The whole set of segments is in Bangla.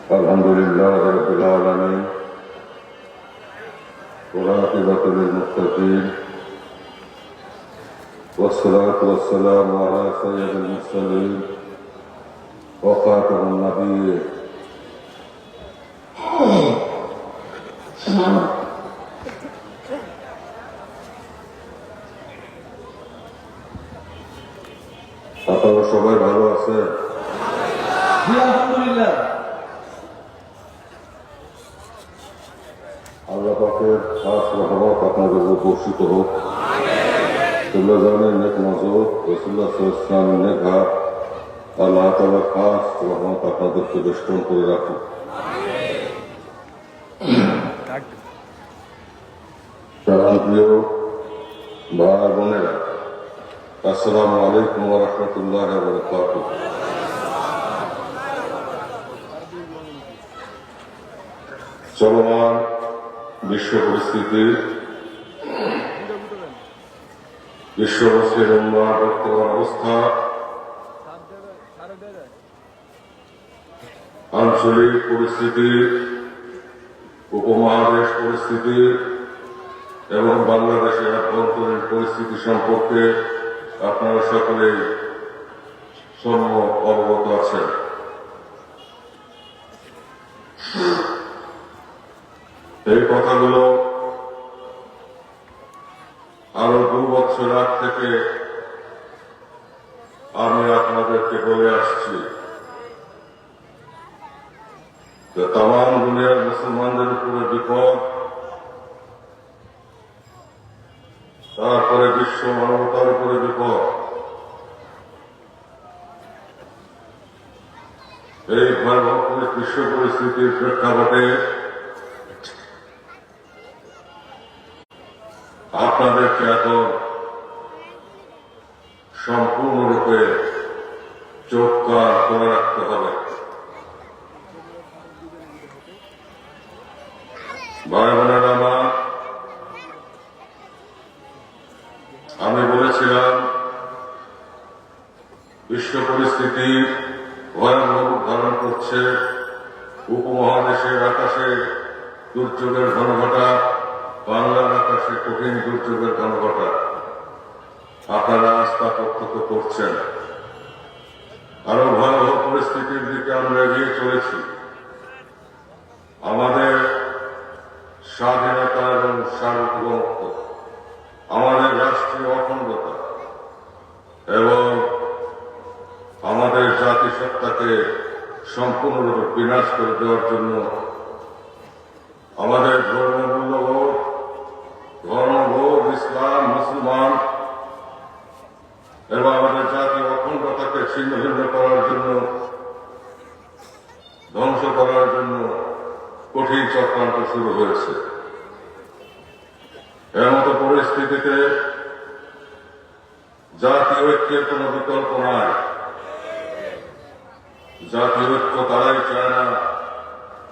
الحمد لله رب العالمين والعاقبة للمتقين والصلاة والسلام على سيد المرسلين وخاتم النبيين আপনারা সবাই ভালো আছেন? আলহামদুলিল্লাহ। আল্লাহ পাকের খাস রহমত আপনাদের উপর বর্ষিত হোক। তোমরা জানেন নেক নজর রাসূলুল্লাহ সাল্লাল্লাহু আলাইহি ওয়াসাল্লামের নেক হাত আল্লাহ তাআলার খাস রহমত আপনাদেরকে বেষ্টন করে রাখুন। প্রিয় ভাই বোনেরা, আসসালামু আলাইকুম ওয়া রাহমাতুল্লাহি ওয়া বারাকাতুহু। চলমান বিশ্ব পরিস্থিতি, বিশ্ব মুসলিম উম্মাহর বর্তমান অবস্থা, আঞ্চলিক পরিস্থিতি, উপমহাদেশ পরিস্থিতি এবং বাংলাদেশের আভ্যন্তরীণ পরিস্থিতি সম্পর্কে আপনারা সকলেই সম্যক অবগত আছেন। এই কথাগুলো আরো 2 বছর আগ থেকে আমি আপনাদেরকে বলে আসছি যে তামাম দুনিয়ার মুসলমানদের উপরে বিপদ, তারপরে বিশ্ব মানবতার উপরে বিপদ। এই ভয়াবহ বিশ্ব পরিস্থিতির প্রেক্ষাপটে আপনাদেরকে এখন সম্পূর্ণরূপে চোখ কান করে রাখতে হবে। ভাই বোনেরা আমার, আমি বলেছিলাম বিশ্ব পরিস্থিতি ভয়াবহ রূপ ধারণ করছে। উপমহাদেশের আকাশে দুর্যোগের ঘনঘটা, বাংলার আকাশে কঠিন দুর্যোগের ঘনঘটা আপনারা আস্থা প্রত্যক্ষ করছেন। আরো ভয়াবহ পরিস্থিতির দিকে আমরা এগিয়ে চলেছি। আমাদের স্বাধীনতা এবং সার্বভৌমত্ব, আমাদের রাষ্ট্রীয় অখণ্ডতা এবং আমাদের জাতিসত্তাকে সম্পূর্ণরূপে বিনাশ করে দেওয়ার জন্য আমাদের ধর্মবোধ, ইসলাম, মুসলমান এবং আমাদের জাতীয় অখণ্ডতাকে ছিন্ন ভিন্ন করার জন্য, ধ্বংস করার জন্য কঠিন চক্রান্ত শুরু হয়েছে। এর মতো পরিস্থিতিতে জাতীয় ঐক্যের কোন বিকল্প নাই। জাতীয় ঐক্য তারাই চায় না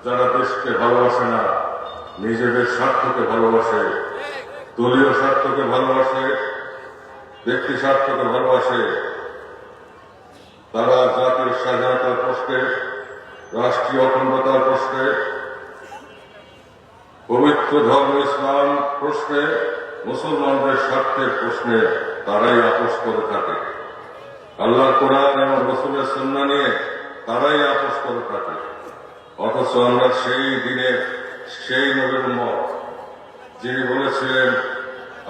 যারা দেশকে ভালোবাসে না, নিজেদের স্বার্থকে ভালোবাসে, দলীয় স্বার্থকে ভালোবাসে, ব্যক্তি স্বার্থকে ভালোবাসে। তারা জাতির স্বাধীনতার প্রশ্নে, রাষ্ট্রীয় অখণ্ডতার প্রশ্নে, পবিত্র ধর্ম ইসলাম প্রশ্নে, মুসলমানদের স্বার্থের প্রশ্নে তারাই আপোষ করে থাকে। আল্লাহর কোরআন এবং রাসূলের সুন্নাহ নিয়ে তারাই আপোষ করে থাকে। অথচ আমরা সেই দিনের সেই নবীর উম্মত যিনি বলেছিলেন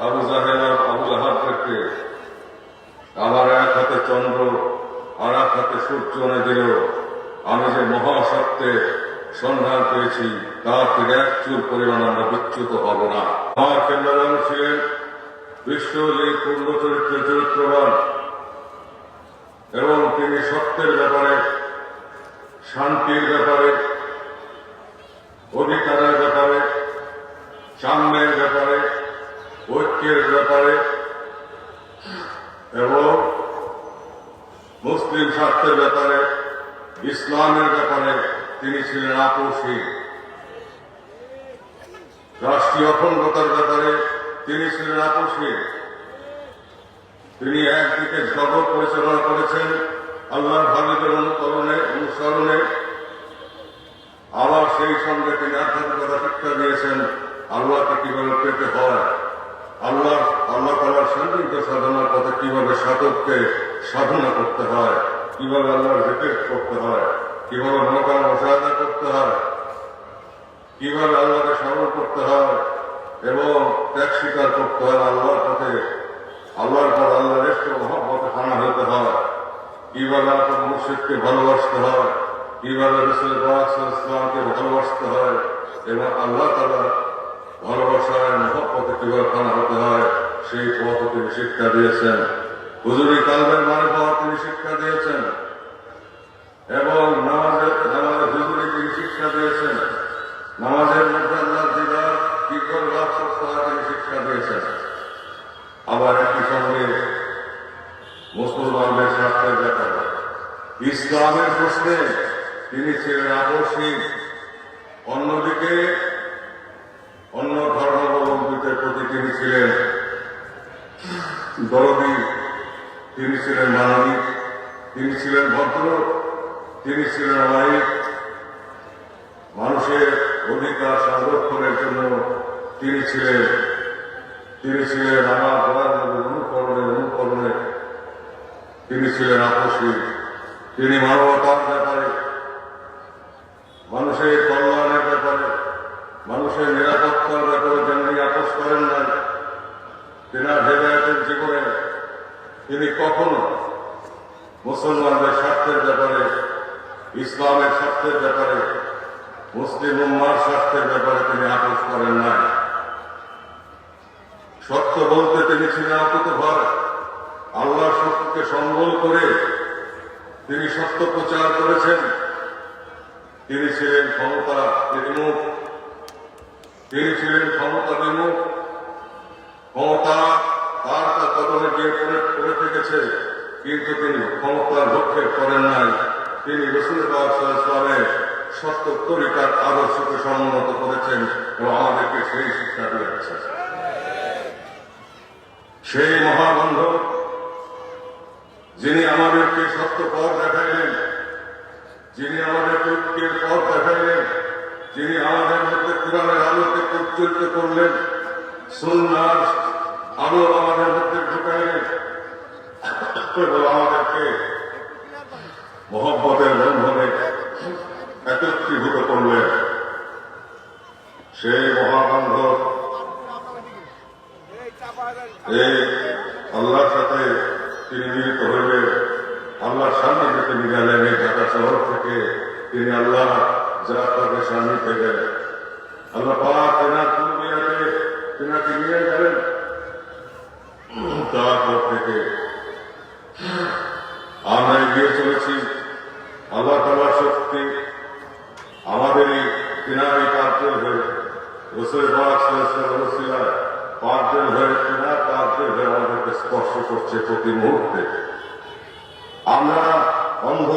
আবু জাহেল আর আবু লাহাবকে আমার এক হাতে চন্দ্র আর এক হাতে সূর্য এনে দিল, আমি যে মহাসত্যের সন্ধান পেয়েছি তার থেকে এক চুল পরিমাণ আমরা বিচ্যুত হব না। আমার কেন্দ্রবান ছিলেন বিশ্বজয়ী পূর্ণ চরিত্রের চরিত্রবান এবং তিনি সত্যের ব্যাপারে, শান্তির ব্যাপারে, অধিকারের ব্যাপারে, সাম্যের ব্যাপারে, ঐক্যের ব্যাপারে এবং মুসলিম স্বার্থের ব্যাপারে, ইসলামের ব্যাপারে তিনি ছিলেন আপোষহীন। রাষ্ট্রীয় অখণ্ডতার ব্যাপারে তিনি ছিলেন আপোষহীন। তিনি একদিকে জগৎ পরিচালনা করেছেন আল্লাহর হাবিবের অনুসরণে করতে হয়, কিভাবে আল্লাহর জিকির করতে হয়, কিভাবে মনোকাম মুশাহাদা করতে হয়, কিভাবে আল্লাহকে স্মরণ করতে হয় এবং ত্যাগ স্বীকার করতে হয় আল্লাহর পথে, আল্লাহর পর আল্লাহর ইশক ও মহব্বতে ফানা হতে হয়, কিভাবে আপনার মুর্শিদকে ভালোবাসতে হয়, কিভাবে রাসূল পাক সাল্লাল্লাহু আলাইহি ওয়াসাল্লামকে ভালোবাসতে হয় এবং আল্লাহ তাআলা ভালোবাসায় মহব্বতে কিভাবে ফানা হতে হয় সেই পথ তিনি শিক্ষা দিয়েছেন। হুজুরি কালবের মারিফত তিনি শিক্ষা দিয়েছেন এবং নামাজের হুজুরি তিনি শিক্ষা দিয়েছেন। নামাজের মধ্যে আল্লাহর দিদার কি করে লাভ করতে হয় তিনি শিক্ষা দিয়েছেন। আবার একই সঙ্গে মুসলমানদের স্বার্থের ব্যাপারে ইসলামের প্রশ্নে তিনি ছিলেন আপসহীন। অন্যদিকে অন্য ধর্মাবলম্বীদের প্রতি তিনি ছিলেন দরদী, তিনি ছিলেন মানবিক, তিনি ছিলেন ভদ্র, তিনি ছিলেন অমায়িক। মানুষের অধিকার সংরক্ষণের জন্য তিনি ছিলেন আমার দয়ানবীর অনুকরণে তিনি ছিলেন আপসহীন। তিনি মানবতার ব্যাপারে, মানুষের কল্যাণের ব্যাপারে, মানুষের নিরাপত্তার ব্যাপারে যেমনি আপোষ করেন নাই, তেনার হেদায়েতের জীবনে তিনি কখনো মুসলমানদের স্বার্থের ব্যাপারে, ইসলামের স্বার্থের ব্যাপারে, মুসলিম উম্মার স্বার্থের ব্যাপারে তিনি আপোষ করেন নাই। সত্য বলতে তিনি ছিলেন অকুতোভয়। আল্লাহ সত্যকে সম্বল করে তিনি সত্য প্রচার করেছেন। তিনি ছিলেন ক্ষমতা বিমুখ, ক্ষমতা তার কদমে গিয়ে পড়ে থেকেছে, কিন্তু তিনি ক্ষমতার ভক্ষেপ করেন নাই। তিনি রাসূল পাক সাল্লাল্লাহু আলাইহি ওয়াসাল্লামের সত্য তরিকার আদর্শকে সম্মত করেছেন এবং আমাদেরকে সেই শিক্ষা দিয়েছেন। সেই মহাবান্ধব যিনি আমাদেরকে সত্য পথ দেখাইলেন, যিনি আমাদেরকে ঐক্যের পথ দেখাইলেন, যিনি আমাদের মধ্যে কোরআনের আলোকে উজ্জ্বলিত করলেন, সুন্নাহর আলো আমাদের মধ্যে ঢুকাইলেন এবং আমাদেরকে মহব্বতের বন্ধনে একত্রীভূত করলেন। সেই মহাবান্ধব এই আল্লাহর সাথে তিনি মিলিত হইলেন, আল্লাহর সান্নিধ্যে তিনি গেলেন। এই ঢাকা শহর থেকে তিনি আল্লাহ জাফরের সান্নিধ্যে গেলেন। আল্লাহ পাক তেনার পূর্বিয়াতে তেনাকে নিয়ে গেলেন। তারপর থেকে আমরা এগিয়ে চলেছি। আল্লাহ তাআলার শক্তি আমাদেরই তেনারই কার্যের হয়ে, রাসূল পাক সাল্লাল্লাহু আলাইহি ওয়াসাল্লাম কার্যের হয়ে, তেনার কার্যের হয়ে আমাদেরকে স্পর্শ করছে প্রতি মুহূর্তে। আমরা অন্ধ,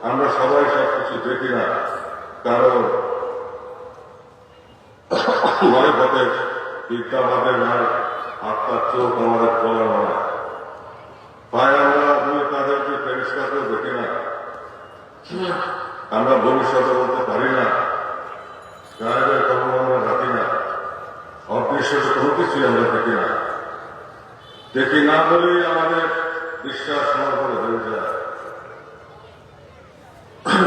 আমরা সবাই সবকিছু দেখি না, কারণ মারিফতের বিদ্যা আমাদের নাই, আত্মার চোখ আমাদের খোলা নয়। তাই আমরা দুই তাদেরকে ফেরেশতাকেও দেখি না, আমরা ভবিষ্যতে বলতে পারি না, গায়েবের খবর আমরা রাখি না, অদৃশ্য কোনো কিছুই আমরা দেখি না বলেই আমাদের বিশ্বাস সমাপরে হয়ে যায়।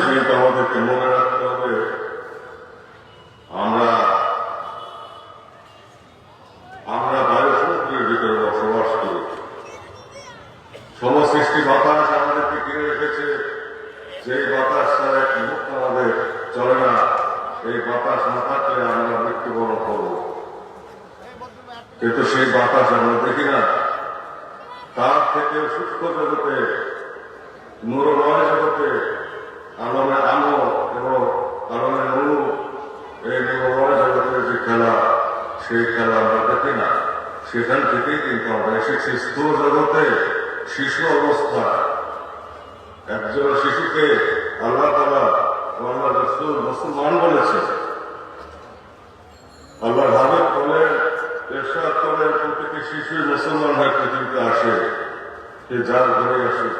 কিন্তু আমাদেরকে মনে রাখতে হবে আমরা বায়ুসমুদ্রের ভিতরে বসবাস করি। সমসৃষ্টি বাতাস আমাদেরকে ঘিরে রেখেছে। যেই বাতাস ছাড়া এক মুহূর্ত আমাদের চলে না, এই বাতাস না থাকলে আমরা মৃত্যুবরণ করব। কিন্তু সেই বাতাস আমরা দেখি না। তার থেকে সূক্ষ্ম জগতে, নূরময় জগতে, আলমে আলো এবং আলমে নূর, এই নূরময় জগতের যে খেলা, সেই খেলা আমরা দেখি না। সেখান থেকেই কিন্তু আমরা এসেছি স্থূল জগতে শিশু অবস্থা। একজন শিশুকে আল্লাহ তাআলা ও আল্লাহ রাসূল মুসলমান বলেছে। আল্লাহ হাবিব বলেন, ইরশাদ করেন, প্রতিটি শিশু মুসলমান হয়ে পৃথিবীতে আসে। সে যার ঘরে আসুক,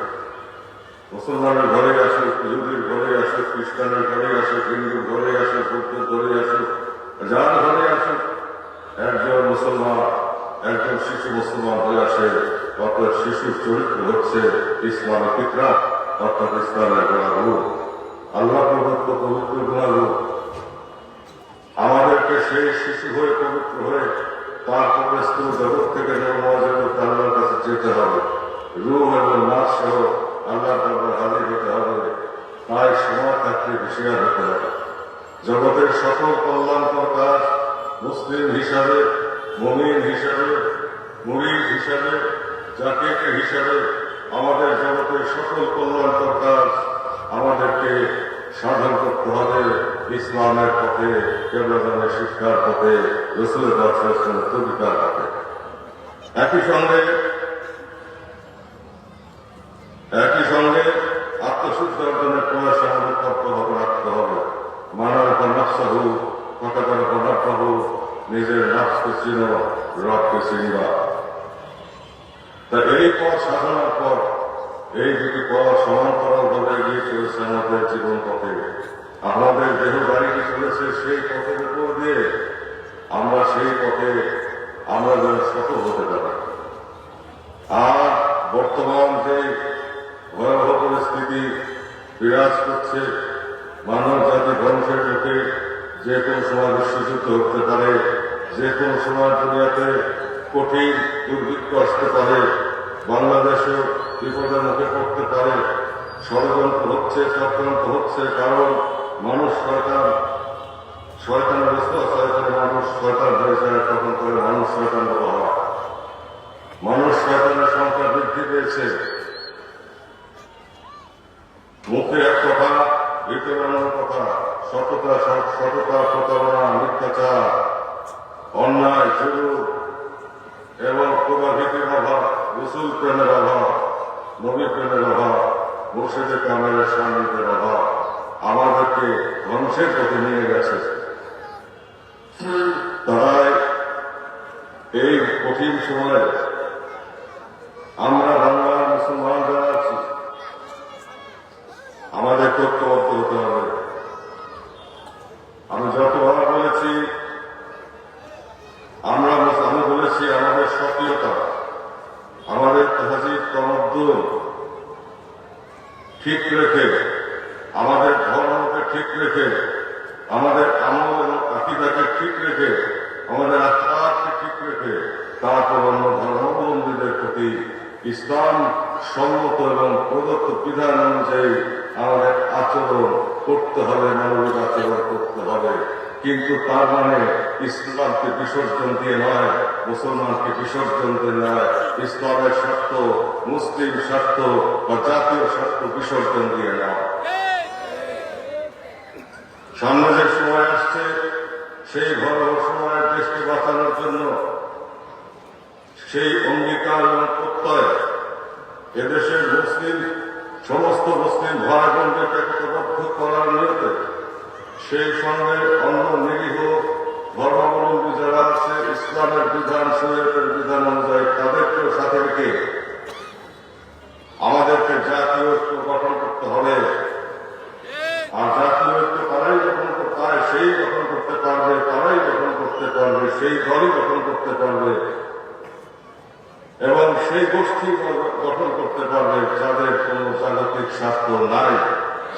মুসলমানের ঘরে আসুক, ইহুদির ঘরে আসুক, খ্রিস্টানের ঘরে আসুক, হিন্দুর ঘরে আসুক, বৌদ্ধের ঘরে আসুক, যার ঘরে আসুক, একজন মুসলমান, একজন শিশু মুসলমান হয়ে আসে। অর্থাৎ শিশুর চরিত্র হচ্ছে ইসলামের ফিতরা, অর্থাৎ ইসলামের গুণাগুণ, আল্লাহ প্রদত্ত পবিত্র গুণাগুণ। আমাদেরকে সেই শিশু হয়ে পবিত্র হয়ে তারপরে স্থূল জগৎ থেকে জগৎ আল্লাহর কাছে যেতে হবে, রূহ এবং নাচ সহ আল্লাহর দরবারে হাজির হতে হবে। তাই সময় থাকতে হুঁশিয়ার হতে হবে। জগতের সকল কল্যাণকর কাজ মুসলিম হিসাবে, মুমিন হিসাবে, মুরিদ হিসাবে, জাকির হিসাবে আমাদের জগতের সকল কল্যাণকর কাজ আমাদেরকে সাধন করতে হবে ইসলামের পথে, কেবলানের শিক্ষার পথে, রসুলের তরিকার পথে। একই সঙ্গে আত্মশুদ্ধি অর্জনের প্রয়াস আমাদের কর্তব্য রাখতে হবে। মানার উপর নকশাহু, কথাটার উপর নকশাহু, নিজের নকশকে চিনো, রবকে চিনবা। তা এই পথ সাধনার পর এই দুটি পথ সমান্তরাল ভাবে এগিয়ে চলেছে আমাদের জীবন পথে। আমাদের দেহ বাড়িতে চলেছে সেই পথের উপর দিয়ে, আমরা সেই পথে আমরা যেন সফল হতে পারি। আর বর্তমান যে ভয়াবহ পরিস্থিতি বিরাজ করছে, মানব জাতি ধ্বংসের মুখে, যে কোনো সময় বিশ্বযুদ্ধ হতে পারে, যে কোনো সময় দুনিয়াতে কঠিন দুর্ভিক্ষ আসতে পারে, বাংলাদেশও বিপদের মুখে পড়তে পারে। ষড়যন্ত্র হচ্ছে, চক্রান্ত হচ্ছে, কারণ মানুষ শয়তানের শয়তানে মানুষ শয়তান হয়ে যায়। তখন করে মানুষ শয়তান বলা হয়। মানুষ শয়তানের সংখ্যা বৃদ্ধি পেয়েছে। মুখে এক কথা, ভিতরে অন্য কথা, সততা, প্রতারণা, মিথ্যাচার, অন্যায়, জুলুম এবং প্রভাভীতির অভাব, রসুল প্রেমের অভাব, নবী প্রেমের অভাব, মুর্শিদে কামেলের সান্নিধ্যের অভাব আমাদেরকে ধ্বংসের পথে নিয়ে গেছে। তাই এই কঠিন সময়ে আমরা বাংলার মুসলমান যারা আছি আমাদের ঐক্যবদ্ধ হতে হবে। আমি যতবার বলেছি, আমি বলেছি আমাদের সক্রিয়তা, আমাদের তাহজিব তমদ্দুন ঠিক রেখে, আমাদের ধর্মকে ঠিক রেখে, আমাদের আমল এবং আকীদাকে ঠিক রেখে, আমাদের আখলাককে ঠিক রেখে, তারপর অন্য ধর্মাবলম্বীদের প্রতি ইসলাম সম্মত এবং প্রদত্ত বিধান অনুযায়ী আমাদের আচরণ করতে হবে, মানবিক আচরণ করতে হবে। কিন্তু তার মানে ইসলামকে বিসর্জন দিয়ে নয়, মুসলমানকে বিসর্জন দিয়ে নয়, ইসলামের স্বার্থ, মুসলিম স্বার্থ বা জাতীয় স্বার্থ বিসর্জন দিয়ে নয়। সামনে যে সময় আসছে, সেই ভয়াবহ সময়ের দেশকে বাঁচানোর জন্য সেই অঙ্গীকার এবং প্রত্যয় এদেশের সমস্ত মুসলিম ভাই বোনদেরকে একতাবদ্ধ করার নিয়তে, সেই সঙ্গে অন্য নিরীহ ধর্মাবলম্বী যারা আছে ইসলামের বিধান, শরীয়তের বিধান অনুযায়ী তাদেরকেও সাথে রেখে আমাদেরকে জাতীয় ঐক্য গঠন করতে হবে। আর জাতীয় ঐক্য তারাই গঠন করতে হয়, সেই গঠন করতে পারবে, তারাই গঠন করতে পারবে, সেই দলই গঠন করতে পারবে এবং সেই গোষ্ঠী গঠন করতে পারবে যাদের কোনো জাগতিক স্বার্থ নাই,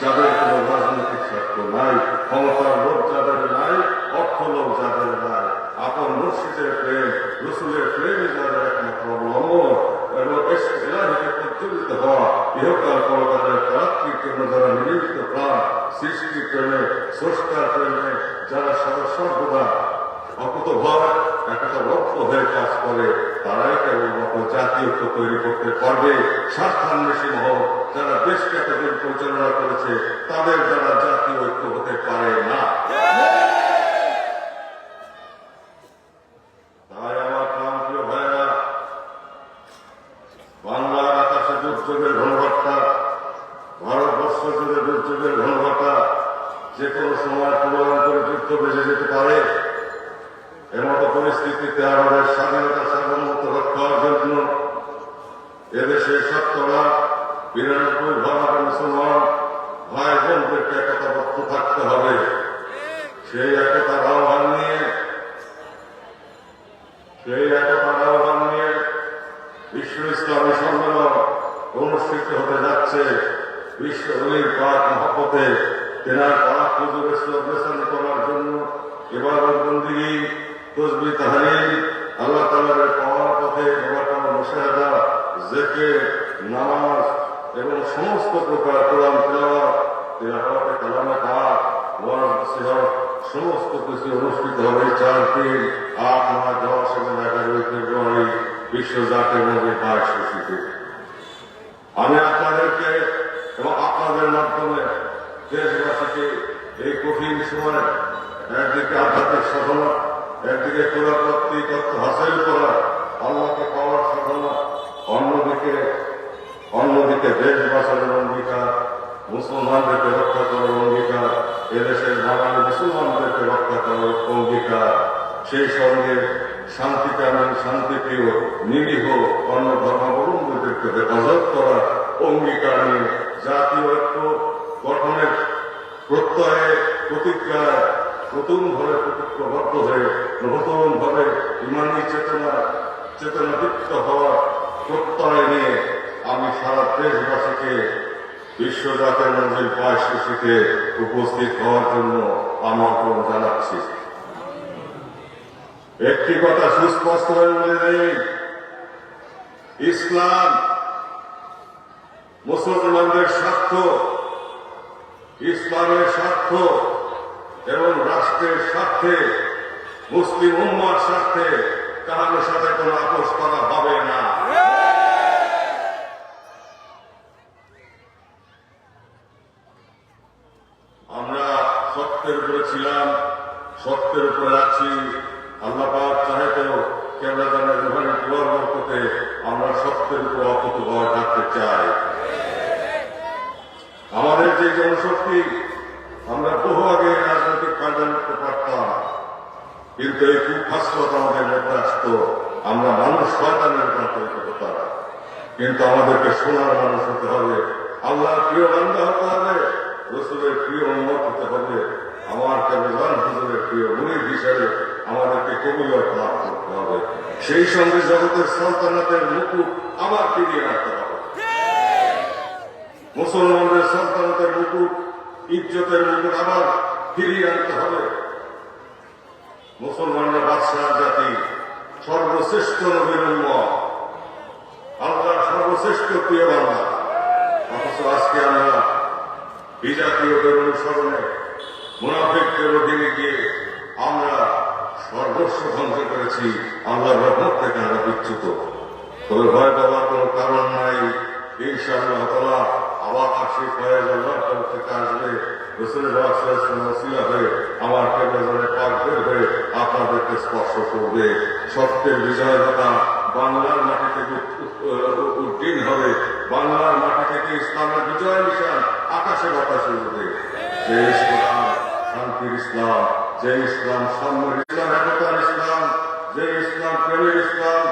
যাদের কোনো রাজনৈতিক স্বার্থ নাই, ক্ষমতার লোক যাদের নাই, অর্থ লোক যাদের নাই, আপন মুর্শিদের প্রেম, রসুলের প্রেমে যাদের একমাত্র অবলম্বন এবং ইলাহিকে প্রজ্বলিত হওয়া, ইহকাল পরকালের প্রাপ্তির জন্য যারা নিবেদিত প্রাণ, সৃষ্টি প্রেমে, স্রষ্টার প্রেমে যারা সর্বদা অকুতভয় একতাবদ্ধ হয়ে কাজ করে, তারাই কেবলমাত্র জাতীয় ঐক্য তৈরি করতে পারবে। স্বার্থান্বেষী মহল যারা দেশকে এতদিন পরিচালনা করেছে, তাদের দ্বারা জাতীয় ঐক্য হতে পারে না। তাই আমার প্রান্তীয় ভাইয়েরা, বাংলার আকাশে দুর্যোগের ঘনঘটা, ভারতবর্ষ জুড়ে দুর্যোগের ঘনঘটা, যে কোনো সময় পূর্বাঞ্চলে যুদ্ধ বেজে যেতে পারে। এমতো পরিস্থিতিতে আমাদের স্বাধীনতা সার্বভৌমত্ব রক্ষার জন্য এদেশের ৯৯% মুসলমান ভাই বোনদেরকে একতাবদ্ধ থাকতে হবে। সেই একতার আহ্বান নিয়ে বিশ্ব ইসলাম বিশ্ব অলির পাক মহব্বতে তেনার পাক হুজুরের শ্রদ্ধা করার জন্য ইবাদত বন্দেগী তসবিহ তাহলিল আল্লাহ তাআলার পাওয়ার পথে মুশাহাদা জিকির নামাজ এবং সমস্ত প্রকার কোরআন তিলাওয়াত কালামে পাক ওয়াজ নসিহত সমস্ত কিছু অনুষ্ঠিত হবে 4, 3, 8, 9, 10 এবং 11 ফেব্রুয়ারি বিশ্ব জাতীয় নবীর বার্ষিকীতে। আমি আপনাদেরকে এবং আপনাদের মাধ্যমে দেশবাসীকে এই কঠিন সময় একদিকে আধ্যাত্মিক সাধনা, একদিকে পুরাতাত্ত্বিক তথ্য হাসিল করা, আল্লাহকে পাওয়ার সাধনা, অন্যদিকে দেশ বাঁচানোর অঙ্গীকার, মুসলমানদেরকে রক্ষা করার অঙ্গীকার, এদেশের বাঙালি মুসলমানদেরকে রক্ষা করার অঙ্গীকার, সেই সঙ্গে শান্তিকামী শান্তিপ্রিয় নিরীহ অন্য ধর্মাবলম্বীদেরকে হেফাজত করার অঙ্গীকার নিয়ে জাতীয় ঐক্য গঠনের প্রত্যয়ে প্রতিজ্ঞায় নতুনভাবে প্রতিজ্ঞাবদ্ধ হয়ে নতুনভাবে ইমানি চেতনাদীপ্ত হওয়ার প্রত্যয় নিয়ে আমি সারা দেশবাসীকে বিশ্ব জাতীয় নবীর বার্ষিকীতে উপস্থিত হওয়ার জন্য আমন্ত্রণ জানাচ্ছি। একটি কথা সুস্পষ্ট হয়ে বলে দেই, ইসলাম মুসলমানদের স্বার্থ, ইসলামের স্বার্থ এবং রাষ্ট্রের স্বার্থে, মুসলিম উম্মার স্বার্থে কারোর সাথে কোনো আপোষ করা হবে না। আমরা সত্যের উপরে ছিলাম, সত্যের উপরে আছি। আল্লাহ পাক চাহে তো কেবলা জানার রুহানি দুয়ার বরকতে আমরা সত্যের উপরে অকুতোভয় থাকতে চাই। আমাদের যে জনশক্তি, আমরা বহু আগে রাজনৈতিক কার্যালয় করতে পারতাম, কিন্তু এই কুখাসলত আমাদের মধ্যে আসতো, আমরা মানুষ শয়তানের রূপান্তরিত হতাম। কিন্তু আমাদেরকে সোনার মানুষ হতে হবে, আল্লাহর প্রিয় বান্দা হতে হবে, রসুলের প্রিয় উম্মত হতে হবে, আমার কেবলান হুজুরের প্রিয় মুরিদ হিসাবে আমাদেরকে কবুলিয়ত লাভ করতে হবে। সেই সঙ্গে জগতের সালতানাতের মুকুট আবার ফিরিয়ে রাখতে হবে। মুসলমানদের সালতানাতের মুকুট, ইজ্জতের মুকুট আবার ফিরিয়ে আনতে হবে। মুসলমানরা বাদশাহ জাতি, সর্বশ্রেষ্ঠ নবীর উম্মত, আল্লাহর সর্বশ্রেষ্ঠ প্রিয় বান্দা। অথচ আজকে আমরা বিজাতীয়দের অনুসরণে মুনাফিকদের অধীনে গিয়ে আমরা সর্বস্ব ধ্বংস করেছি। আল্লাহর রহমত থেকে আমরা বিচ্যুত। তবে ভয় পাওয়ার কোনো কারণ নাই। ইনশাআল্লাহ তাআলা আবার আশিক হয়ে আল্লাহর তরফ থেকে আসবে, রাসূলের ওসিলা হয়ে আমার কেবলাজনের পাক বের হয়ে আপনাদেরকে স্পর্শ করবে। সত্যের বিজয়গাথা বাংলার মাটি থেকে উদ্দিন হবে, বাংলার মাটি থেকে ইসলামের বিজয় নিশান আকাশে বাতাসে উঠবে। যে ইসলাম শান্তির ইসলাম, যে ইসলাম সাম্যের ইসলাম, একতার ইসলাম, যে ইসলাম প্রেমের ইসলাম,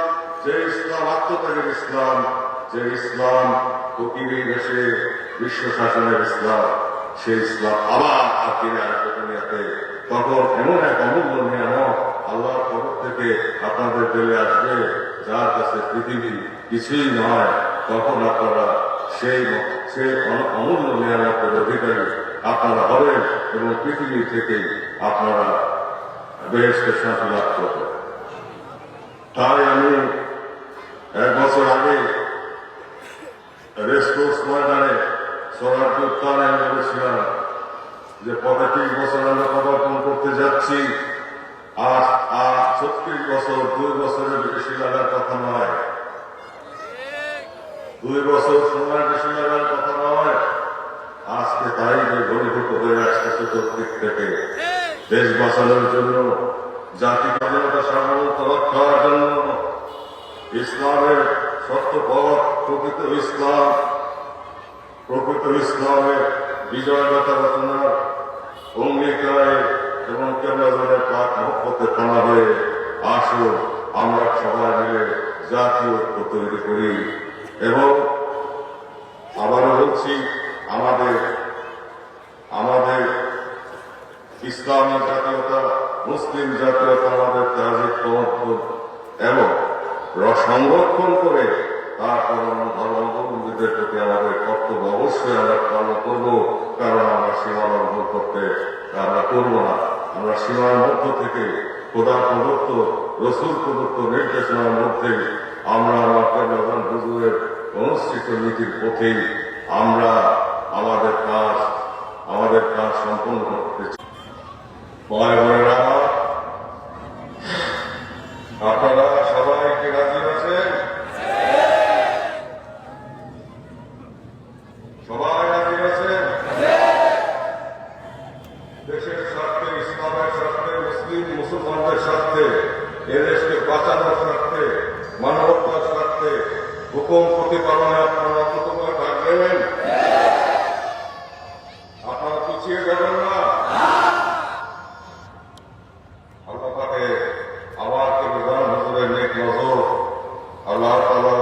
যে ইসলাম আত্মত্যাগের ইসলাম, যে ইসলাম ফকিরের দেশে বিশ্ব শাসনের ইসলাম, সেই ইসলাম আবার ফিরে আসবে দুনিয়াতে। তখন এমন এক অমূল্য নিয়ামত আল্লাহর তরফ থেকে আপনাদের চলে আসবে, যার কাছে পৃথিবী কিছুই নয়। তখন আপনারা সেই অমূল্য নিয়ামতের অধিকারী আপনারা হবেন এবং পৃথিবী থেকে আপনারা বেহেশতের শান্তি লাভ করবেন। তাই আমি 1 বছর আগে রেসকোর্স ময়দানে স্বরাজ্য উত্থানে আমি বলেছিলাম যে 35 বছর আমরা পদার্পণ করতে যাচ্ছি, আর 36 বছর, 2 বছরের বেশি লাগার কথা নয়, 2 বছর সময় বেশি লাগার কথা নয়। আজকে তাই যে ঘনীভূত হয়ে আসছে চতুর্দিক থেকে দেশ বাঁচানোর জন্য, জাতি স্বাধীনতা সার্বভৌমত্ব রক্ষার জন্য, ইসলামের সত্য পথ, প্রকৃত ইসলামের বিজয়গাথা রচনার অঙ্গীকারে এবং কেবলাজনের পাক মহব্বতে টানা হয়ে আসো আমরা সবাই মিলে জাতীয় ঐক্য তৈরি করি। এবং আবারও বলছি, আমাদের ইসলামী জাতীয়তা, মুসলিম জাতীয়তা আমাদের তাজিক সমর্থন এবং সংরক্ষণ করে তারপর ধর্মাবলম্বীদের প্রতি আমাদের কর্তব্য অবশ্যই আমরা পালন করবো, কারণ আমরা সীমা লঙ্ঘন করতে আমরা করবো না। আমরা সীমার মধ্য থেকে খোদা প্রদত্ত রসুল প্রদত্ত নির্দেশনার মধ্যে আমরা আমাদের হুজুরের অনুষ্ঠিত নীতির পথেই আমরা আমাদের কাজ সম্পন্ন করতে চাই। ভাই বোনেরা, আপনারা সবাই কি রাজি আছেন? সবাই রাজি আছেন? দেশের স্বার্থে, ইসলামের স্বার্থে, মুসলমানদের স্বার্থে, এদেশকে বাঁচানোর স্বার্থে, মানবতার স্বার্থে হুকুম প্রতিপালনে আপনারা কতবার থাকবেন? আপনারা পিছিয়ে যাবেন না। আল্লাহ পাকে আবার হুজুরের নেক নজর, আল্লাহ তাআলা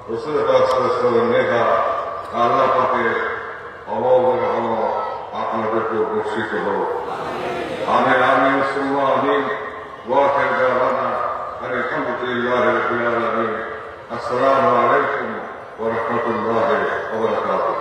রসুলের নেহা, আল্লাহ পাকে অমল আপনাদেরকে বর্ষিত হোক। আমিন আমিন সুম্মা আমিন। ওয়াখির দাওয়ানা আলহামদুলিল্লাহি রাব্বিল আলামিন। আসসালামু আলাইকুম ওয়া রাহমাতুল্লাহি ওয়া বারাকাতুহু।